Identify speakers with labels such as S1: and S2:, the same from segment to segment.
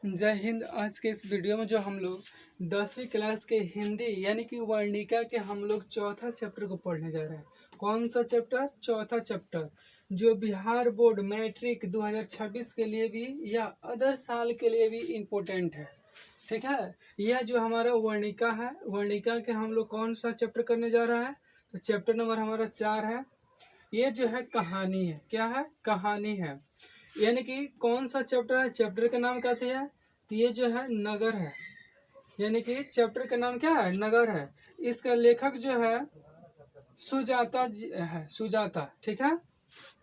S1: जय हिंद। आज के इस वीडियो में जो हम लोग 10वीं क्लास के हिंदी यानी कि वर्णिका के हम लोग चौथा चैप्टर को पढ़ने जा रहे हैं। कौन सा चैप्टर? चौथा चैप्टर, जो बिहार बोर्ड मैट्रिक 2026 के लिए भी या अदर साल के लिए भी इम्पोर्टेंट है। ठीक है, यह जो हमारा वर्णिका है, वर्णिका के हम लोग कौन सा चैप्टर करने जा रहा है? तो चैप्टर नंबर हमारा 4 है। ये जो है कहानी है। क्या है? कहानी है। यानी कि कौन सा चैप्टर है? चैप्टर का नाम कहते हैं तो ये जो है नगर है। यानी कि चैप्टर का नाम क्या है? नगर है। इसका लेखक जो है सुजाता जी है। सुजाता, ठीक है।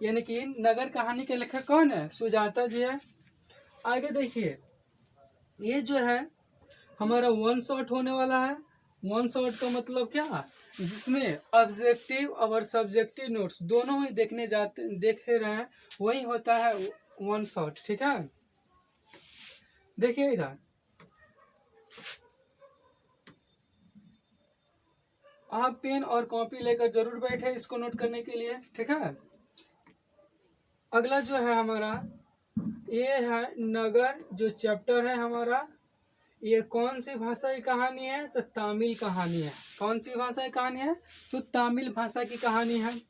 S1: यानी कि नगर कहानी के लेखक कौन है? सुजाता जी है। आगे देखिए, ये जो है हमारा वन शॉट होने वाला है। वन शॉट का मतलब क्या? जिसमें ऑब्जेक्टिव और सब्जेक्टिव नोट्स दोनों ही देख रहे हैं, वही होता है वन शॉट। ठीक है, देखिए इधर आप पेन और कॉपी लेकर जरूर बैठे इसको नोट करने के लिए। ठीक है, अगला जो है हमारा ये है नगर। जो चैप्टर है हमारा, ये कौन सी भाषा की कहानी है? तो तमिल कहानी है। कौन सी भाषा की कहानी है? तो तमिल भाषा की कहानी है।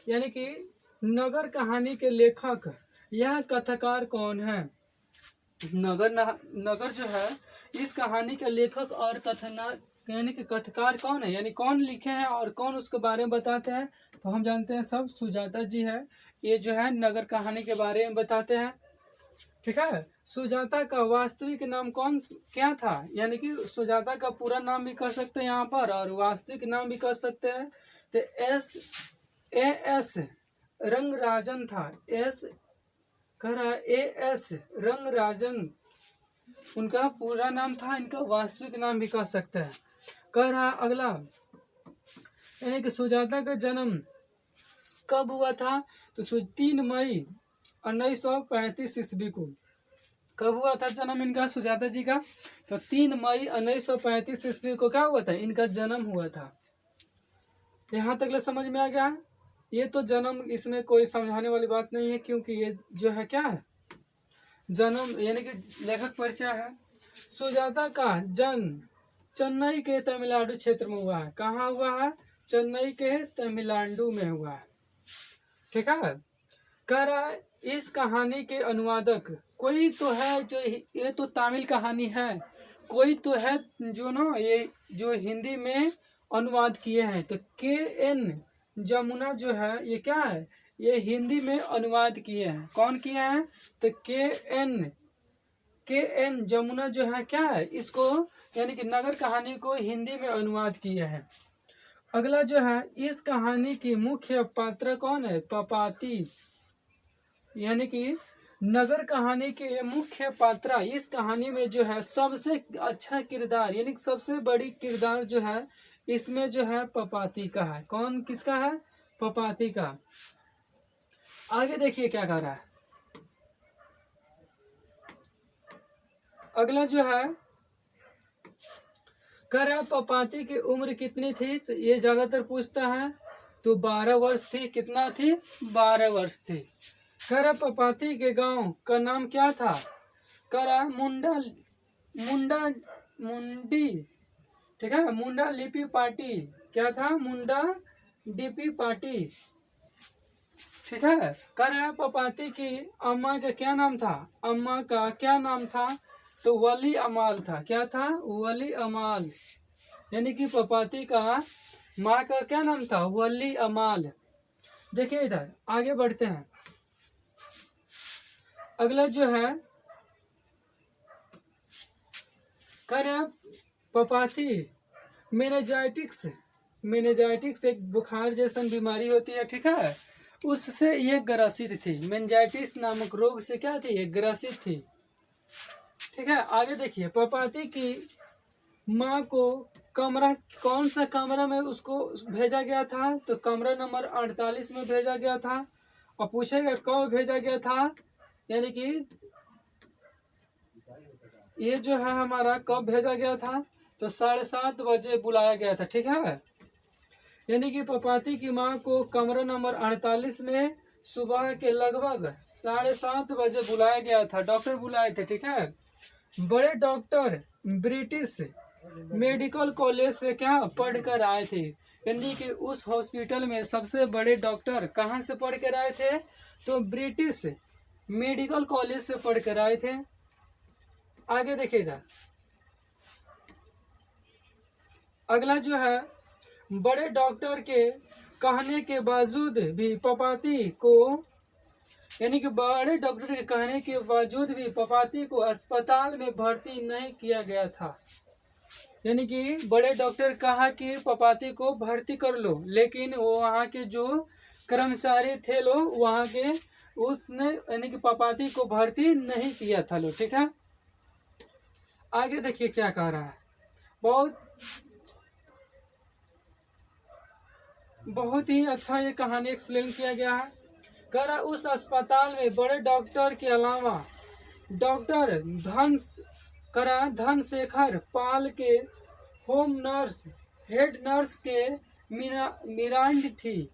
S1: यानी कि नगर कहानी के लेखक यह कथाकार कौन है? नगर जो है इस कहानी के लेखक और कथना यानी कि कथकार कौन है, यानी कौन लिखे हैं और कौन उसके बारे में बताते हैं? तो हम जानते हैं सब सुजाता जी है। ये जो है नगर कहानी के बारे में बताते हैं। ठीक है, सुजाता का वास्तविक नाम कौन क्या था? यानी कि सुजाता का पूरा नाम भी कह सकते हैं यहाँ पर और वास्तविक नाम भी कह सकते हैं। तो एस रंगराजन था। एस कह रहा है एस रंगराजन उनका पूरा नाम था। इनका वास्तविक नाम भी कह सकते हैं। कह रहा अगला, यानी कि सुजाता का जन्म कब हुआ था? तो 3 मई 1935 ईस्वी को। कब हुआ था जन्म इनका, सुजाता जी का? तो 3 मई 1935 ईस्वी को क्या हुआ था? इनका जन्म हुआ था। यहाँ तक ले समझ में आ गया? ये तो जन्म, इसमें कोई समझाने वाली बात नहीं है, क्योंकि ये जो है क्या है, जन्म यानी कि लेखक परिचय है। सुजाता का जन्म चेन्नई के तमिलनाडु क्षेत्र में हुआ है। कहाँ हुआ है? चेन्नई के तमिलनाडु में हुआ है। ठीक है, कह रहा है इस कहानी के अनुवादक कोई तो है जो, ये तो तमिल कहानी है, कोई तो है जो ना ये जो हिंदी में अनुवाद किए हैं। तो KN जमुना जो है ये क्या है? ये हिंदी में अनुवाद किए हैं। कौन किए हैं? तो KN जमुना जो है क्या है, इसको यानी कि नगर कहानी को हिंदी में अनुवाद किया है। अगला जो है, इस कहानी की मुख्य पात्र कौन है? पपाती। यानी कि नगर कहानी के मुख्य पात्र इस कहानी में जो है सबसे अच्छा किरदार यानी कि सबसे बड़ी किरदार जो है इसमें जो है पपाती का है। कौन किसका है? पपाती का। आगे देखिए क्या कर रहा है। अगला जो है कह रहा है पपाती की उम्र कितनी थी? तो ये ज्यादातर पूछता है। तो 12 वर्ष थी। कितना थी? 12 वर्ष थी। कह रहा पपाती के गांव का नाम क्या था? कह रहा मुंडा मुंडा मुंडी। ठीक है, मुंडा लिपि पार्टी। क्या था? मुंडा डीपी पार्टी। ठीक है, कह रहा पपाती की अम्मा का क्या नाम था? अम्मा का क्या नाम था? तो वली अमाल था। क्या था? वली अमाल। यानी कि पपाती का माँ का क्या नाम था? वली अमाल। देखिए इधर आगे बढ़ते हैं। अगला जो है कह रहा पपाती मेनेजाइटिक्स एक बुखार जैसन बीमारी होती है। ठीक है, उससे ये ग्रसित थी। मेनिंजाइटिस नामक रोग से क्या थी? ये ग्रसित थी। ठीक है, आगे देखिए, पपाती की माँ को कमरा, कौन सा कमरा में उसको भेजा गया था? तो कमरा नंबर 48 में भेजा गया था। और पूछेगा कब भेजा गया था, यानी कि ये जो है हमारा कब भेजा गया था? तो 7:30 बजे बुलाया गया था। ठीक है, यानी कि पपाती की माँ को कमरा नंबर 48 में सुबह के लगभग 7:30 बजे बुलाया गया था, डॉक्टर बुलाए थे, ठीक है। बड़े डॉक्टर ब्रिटिश मेडिकल कॉलेज से क्या पढ़ कर आए थे, यानी कि उस हॉस्पिटल में सबसे बड़े डॉक्टर कहाँ से पढ़ कर आए थे, तो ब्रिटिश मेडिकल कॉलेज से पढ़ कर आए थे। आगे देखिएगा, अगला जो है, बड़े डॉक्टर के कहने के बावजूद भी पपाती को, यानी कि बड़े डॉक्टर के कहने के बावजूद भी पपाती को अस्पताल में भर्ती नहीं किया गया था। यानी कि बड़े डॉक्टर कहा कि पपाती को भर्ती कर लो, लेकिन वो वहाँ के जो कर्मचारी थे लोग वहाँ के, उसने यानी कि पपाती को भर्ती नहीं किया था लो, ठीक है। आगे देखिए क्या कह रहा है, बहुत ही अच्छा ये कहानी एक्सप्लेन किया गया है। कह रहा उस अस्पताल में बड़े डॉक्टर के अलावा डॉक्टर धनशेखर पाल के होम नर्स, हेड नर्स के मिरांड थी।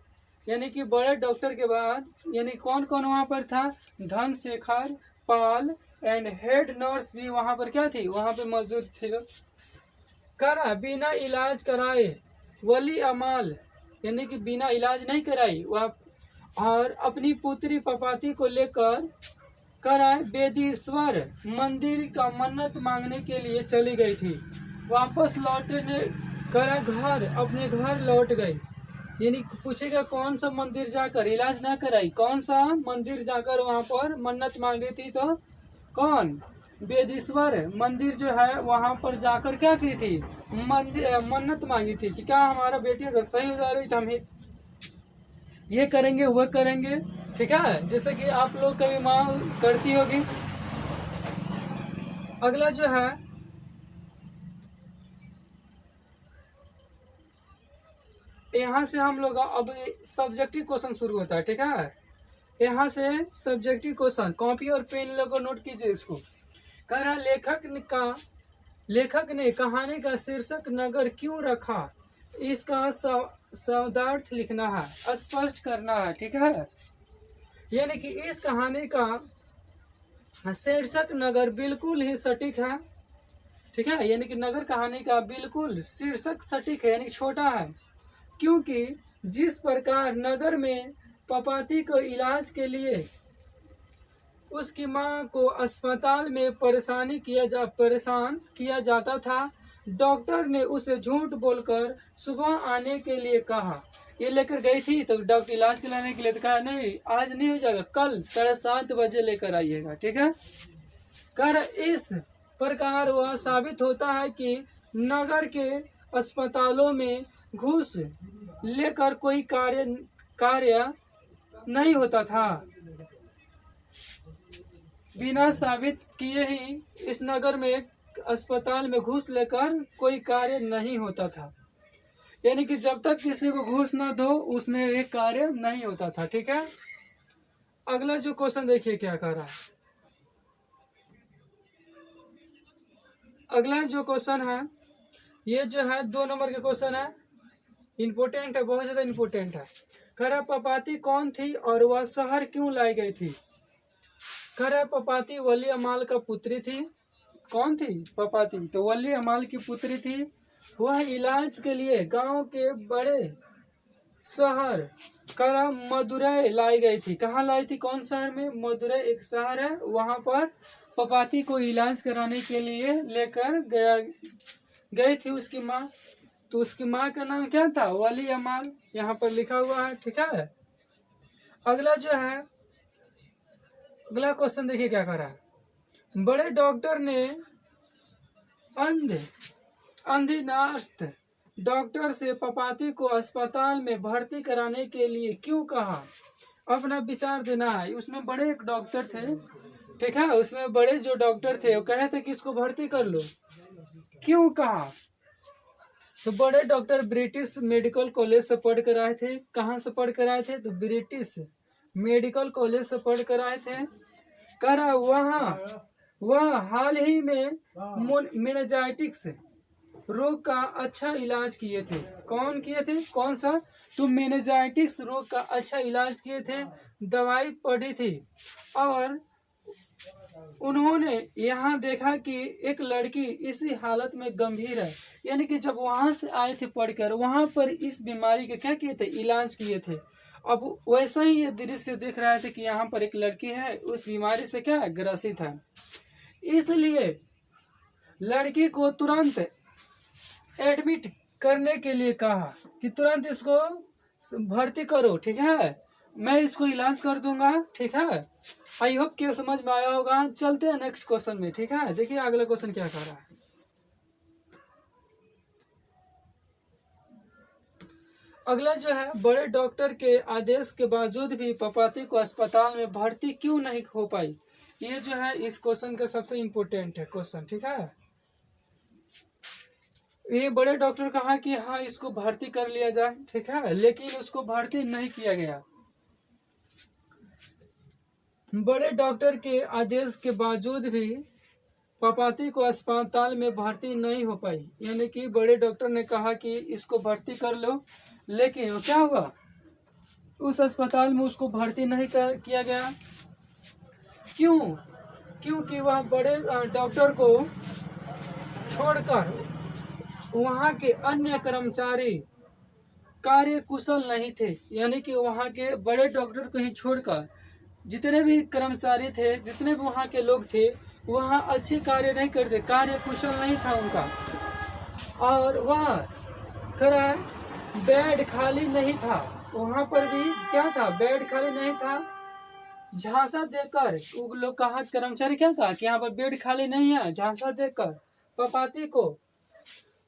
S1: यानी कि बड़े डॉक्टर के बाद यानी कौन कौन वहाँ पर था, धनशेखर पाल एंड हेड नर्स भी वहाँ पर क्या थी, वहाँ पे मौजूद थे। कह रहा बिना इलाज कराए वली अमाल, यानी कि बिना इलाज नहीं कराई वह, और अपनी पुत्री पपाती को लेकर कराए बेदीश्वर मंदिर का मन्नत मांगने के लिए चली गई थी। वापस लौटने करा घर, अपने घर लौट गई। यानी पूछेगा कौन सा मंदिर जाकर इलाज ना कराई, कौन सा मंदिर जाकर वहाँ पर मन्नत मांगी थी, तो कौन, बेदीश्वर मंदिर जो है वहाँ पर जाकर क्या की थी, मन्नत मांगी थी कि क्या हमारा बेटी अगर सही हो जा रही तो हम ये करेंगे वह करेंगे, ठीक है, जैसे कि आप लोग कभी माँ करती होगी। अगला जो है, यहाँ से हम लोग अब सब्जेक्टिव क्वेश्चन शुरू होता है, ठीक है। यहाँ से सब्जेक्टिव क्वेश्चन, कॉपी और पेन लोगों नोट कीजिए इसको। कह रहा लेखक ने कहानी का शीर्षक नगर क्यों रखा, इसका शब्दार्थ लिखना है, स्पष्ट करना है, ठीक है। यानी कि इस कहानी का शीर्षक नगर बिल्कुल ही सटीक है, ठीक है। यानी कि नगर कहानी का बिल्कुल शीर्षक सटीक है, यानी छोटा है, क्योंकि जिस प्रकार नगर में पपाती को इलाज के लिए उसकी मां को अस्पताल में परेशान किया जाता था, डॉक्टर ने उसे झूठ बोलकर सुबह आने के लिए कहा। ये लेकर गई थी तो डॉक्टर इलाज कराने के लिए तो कहा नहीं आज नहीं हो जाएगा, कल 7:30 बजे लेकर आइएगा, ठीक है। कर इस प्रकार वह साबित होता है कि नगर के अस्पतालों में घूस लेकर कोई कार्य नहीं होता था। बिना साबित किए ही इस नगर में अस्पताल में घूस लेकर कोई कार्य नहीं होता था। यानी कि जब तक किसी को घूस ना दो उसमें एक कार्य नहीं होता था, ठीक है। अगला जो क्वेश्चन देखिए क्या कर रहा है। अगला जो क्वेश्चन है ये जो है 2 नंबर के क्वेश्चन है, इम्पोर्टेंट है, बहुत ज्यादा इम्पोर्टेंट है। खरा पपाती कौन थी और वह शहर क्यों लाई गई थी। खरा पपाती वली अमाल का पुत्री थी। कौन थी पपाती, तो वली अमाल की पुत्री थी। वह इलाज के लिए गांव के बड़े शहर करा मदुरै लाई गई थी। कहाँ लाई थी, कौन शहर में, मदुरै एक शहर है, वहां पर पपाती को इलाज कराने के लिए लेकर गई थी उसकी माँ। तो उसकी माँ का नाम क्या था, वली अमाल, यहाँ पर लिखा हुआ है, ठीक है। अगला जो है, अगला क्वेश्चन देखिए क्या कर रहा है। बड़े डॉक्टर ने अंधिनास्त डॉक्टर से पपाती को अस्पताल में भर्ती कराने के लिए क्यों कहा, अपना विचार देना है। उसमें बड़े एक डॉक्टर थे, ठीक है, उसमें बड़े जो डॉक्टर थे वो कहे थे कि इसको भर्ती कर लो, क्यों कहा। तो बड़े डॉक्टर ब्रिटिश मेडिकल कॉलेज से पढ़ कर आए थे। कहाँ से पढ़ कर आए थे, तो ब्रिटिश मेडिकल कॉलेज से पढ़ कर आए थे। करा वह हाल ही में मेनिंजाइटिस रोग का अच्छा इलाज किए थे। कौन किए थे, कौन सा, तो मेनिंजाइटिस रोग का अच्छा इलाज किए थे। दवाई पढ़ी थी और उन्होंने यहाँ देखा कि एक लड़की इसी हालत में गंभीर है। यानी कि जब वहां से आए थे पढ़कर, वहां पर इस बीमारी के क्या किए थे, इलाज किए थे। अब वैसा ही ये दृश्य देख रहे थे कि यहाँ पर एक लड़की है उस बीमारी से क्या ग्रसित है, इसलिए लड़की को तुरंत एडमिट करने के लिए कहा कि तुरंत इसको भर्ती करो, ठीक है, मैं इसको इलाज कर दूंगा, ठीक है। आई होप कि समझ में आया होगा। चलते हैं नेक्स्ट क्वेश्चन में, ठीक है। देखिए अगला क्वेश्चन क्या कह रहा है। अगला जो है, बड़े डॉक्टर के आदेश के बावजूद भी पपाती को अस्पताल में भर्ती क्यों नहीं हो पाई। ये जो है इस क्वेश्चन का सबसे इम्पोर्टेंट है क्वेश्चन, ठीक है। ये बड़े डॉक्टर कहा कि हाँ इसको भर्ती कर लिया जाए, ठीक है, लेकिन उसको भर्ती नहीं किया गया। बड़े डॉक्टर के आदेश के बावजूद भी पपाती को अस्पताल में भर्ती नहीं हो पाई। यानी कि बड़े डॉक्टर ने कहा कि इसको भर्ती कर लो, लेकिन वो क्या हुआ, उस अस्पताल में उसको भर्ती नहीं किया गया। क्यों? क्योंकि वह बड़े डॉक्टर को छोड़कर वहाँ के अन्य कर्मचारी कार्य कुशल नहीं थे। यानी कि वहाँ के बड़े डॉक्टर को ही छोड़कर जितने भी कर्मचारी थे, जितने भी वहाँ के लोग थे, वहाँ अच्छे कार्य नहीं करते, कार्य कुशल नहीं था उनका। और वह खरा बेड खाली नहीं था, वहाँ पर भी क्या था, बेड खाली नहीं था। झांसा देकर वो लोग कहा, कर्मचारी क्या कहा कि यहाँ पर बेड खाली नहीं है, झांसा देकर पपाती को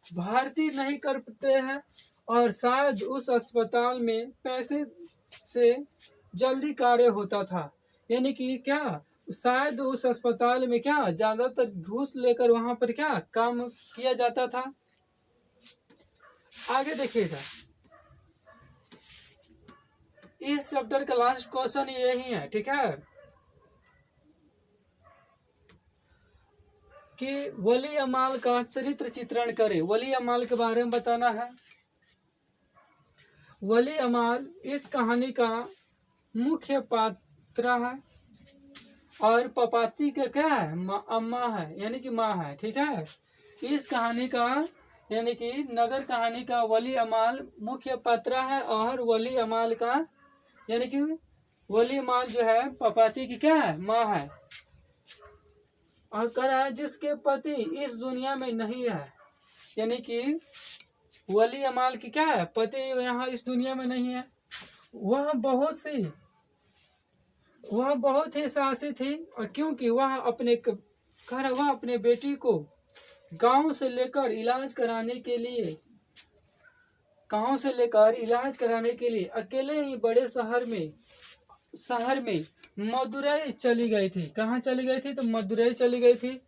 S1: भर्ती नहीं करते हैं। और शायद उस अस्पताल में पैसे से जल्दी कार्य होता था। यानी कि क्या, शायद उस अस्पताल में क्या ज्यादातर घूस लेकर वहां पर क्या काम किया जाता था। आगे देखिएगा, इस चैप्टर का लास्ट क्वेश्चन यही है, ठीक है, कि वली अमाल का चरित्र चित्रण करे। वली अमाल के बारे में बताना है। वली अमाल इस कहानी का मुख्य पात्र है और पपाती का क्या है, अम्मा है, यानी कि माँ है, ठीक है। इस कहानी का यानी कि नगर कहानी का वली अमाल मुख्य पात्र है और वली अमाल का यानी कि वली अमाल जो है पपाती की क्या है, माँ है। और कह रहा है जिसके पति इस दुनिया में नहीं है। यानी कि वली अमाल की क्या है, पति यहाँ इस दुनिया में नहीं है। वह बहुत ही साहसी थी, और क्योंकि वह अपने बेटी को गांव से लेकर इलाज कराने के लिए अकेले ही बड़े शहर में मदुरई चली गई थी। कहाँ चली गई थी, तो मदुरई चली गई थी।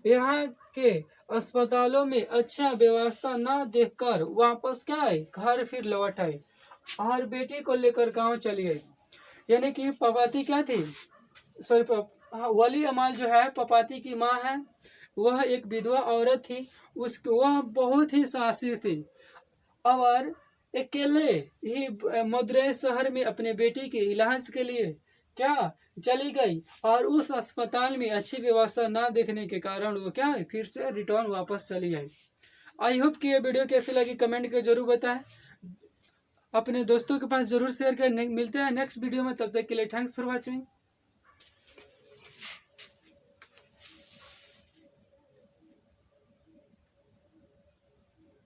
S1: यहाँ के अस्पतालों में अच्छा व्यवस्था न देखकर वापस क्या है, घर फिर लौट आई और बेटी को लेकर गांव चली गई। यानी कि पपाती क्या थी, वली अमाल जो है पपाती की माँ है, वह एक विधवा औरत थी। वह बहुत ही साहसी थी और अकेले ही मदुरई शहर में अपने बेटी के इलाज के लिए क्या चली गई, और उस अस्पताल में अच्छी व्यवस्था ना देखने के कारण वो क्या है, फिर से रिटर्न वापस चली गई। आई होप कि ये वीडियो कैसी लगी कमेंट करके जरूर बताएं, अपने दोस्तों के पास जरूर शेयर करें। मिलते हैं नेक्स्ट वीडियो में, तब तक के लिए थैंक्स फॉर वॉचिंग।